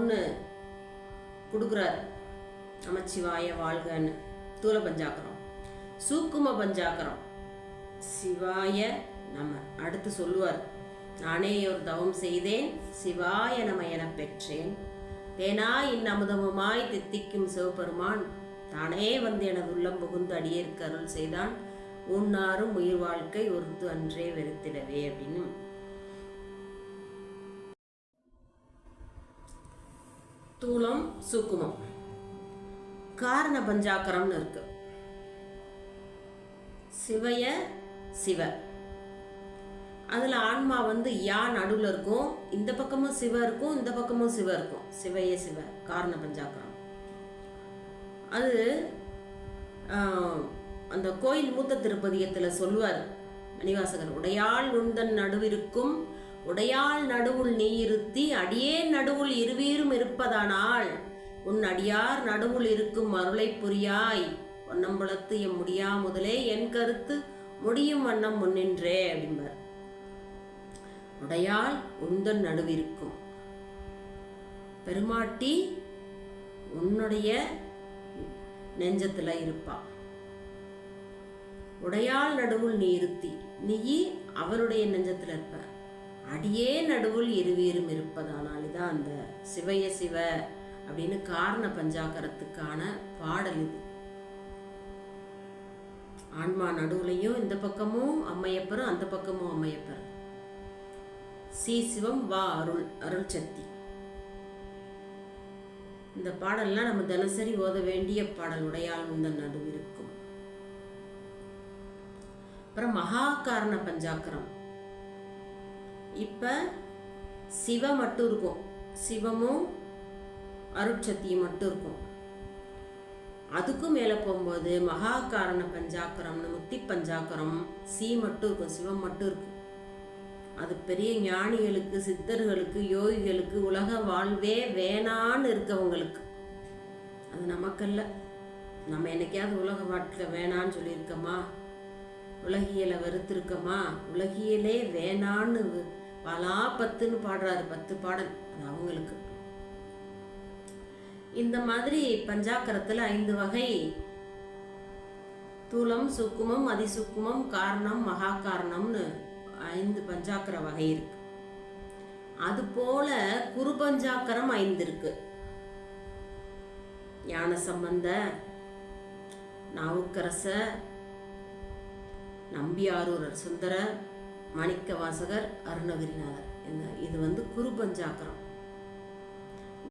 ஒன்று கொடுக்குறார், நமச்சிவாய வாழ்கன்னு. தூல பஞ்சாக்கரம். சூக்கும பஞ்சாக்கரம் சிவாய நம. அடுத்து சொல்லுவார், நானே ஒரு தவம் செய்தேன், சிவாய நம என பெற்றேன். தேனாய் இன்னமுதமுமாய் தித்திக்கும் சிவபெருமான் தானே வந்து எனது உள்ளம் புகுந்து அடியேற்கு அருள் செய்தான். உன்னாரும் உயிர் வாழ்க்கை ஒருத்து அன்றே வெறுத்திடவே அப்படின்னு. தூலம் சூக்குமம். காரண பஞ்சாக்கரம்னு இருக்கு. சிவய சிவ, அதுல ஆன்மா வந்து யா நடுவில் இருக்கும். இந்த பக்கமும் சிவ இருக்கும், இந்த பக்கமும் சிவ இருக்கும். சிவய சிவ காரண பஞ்சாக்கரம். அது அந்த கோயில் மூத்த திருப்பதியத்தில் சொல்லுவார் மணிவாசகர், உடையாள் உந்தன் நடுவிருக்கும் உடையாள் நடுவுள் நீ இருத்தி அடியே நடுவுள் இருவீரும் இருப்பதானால் உன் அடியார் நடுவுள் இருக்கும் அருளை புரியாய் பொன்னம்பலத்து எம் முடியா முதலே என் கருத்து முடியும் வண்ணம் முன்னின்றே அப்படிம்பார். உடையாள் உந்தன் நடுவிருக்கும் பெருமாட்டி உன்னுடைய நெஞ்சத்துல இருப்பா. உடையாள் நடுவுள் நீ இருத்தி, நீ அவருடைய நெஞ்சத்துல இருப்ப. அடியே நடுவுள் இருவீரும் இருப்பதானால் இதான் அந்த சிவய சிவ அப்படின்னு காரண பஞ்சாக்கரத்துக்கான பாடல் இது. ஆன்மா நடுவுலையும் இந்த பக்கமும் அம்மையப்பரும் அந்த பக்கமும் அம்மையப்பர். சி சிவம் வா அருள், அருள் சக்தி. இந்த பாடல்லாம் நம்ம தினசரி ஓத வேண்டிய பாடல். உடையாள் உந்தன் நடுவிருக்கும். அப்புறம் மகா காரண பஞ்சாக்கரம். இப்ப சிவ மட்டும் இருக்கும், சிவமும் அருட்சக்தியும் மட்டும் இருக்கும். அதுக்கும் மேல போகும்போது மகா காரண பஞ்சாக்கரம்னு முத்தி பஞ்சாக்கரம் சி மட்டும் இருக்கும், சிவம் மட்டும் இருக்கும். அது பெரிய ஞானிகளுக்கு, சித்தர்களுக்கு, யோகிகளுக்கு, உலக வாழ்வே வேணான்னு இருக்கவங்களுக்கு. அது நமக்கல்ல. நம்ம என்னைக்காவது உலக வாழ்க்கை வேணான்னு சொல்லியிருக்கோமா? உலகியலை வெறுத்திருக்கோமா? உலகியலே வேணான்னு பலா 10ன்னு பாடுறாரு, 10 பாடல். அது அவங்களுக்கு. இந்த மாதிரி பஞ்சாக்கரத்துல 5 வகை, தூலம், சுக்குமம், அதிசுக்குமம், காரணம், மகா காரணம்னு 5 பஞ்சாக்கர வகை இருக்கு. அது போல குரு பஞ்சாக்கரம் 5 இருக்கு. ஞான சம்பந்த, நாவுக்கரச, நம்பியாரூரர் சுந்தரர், மாணிக்க வாசகர், அருணகிரிநாதர். இது வந்து குரு பஞ்சாக்கரம்.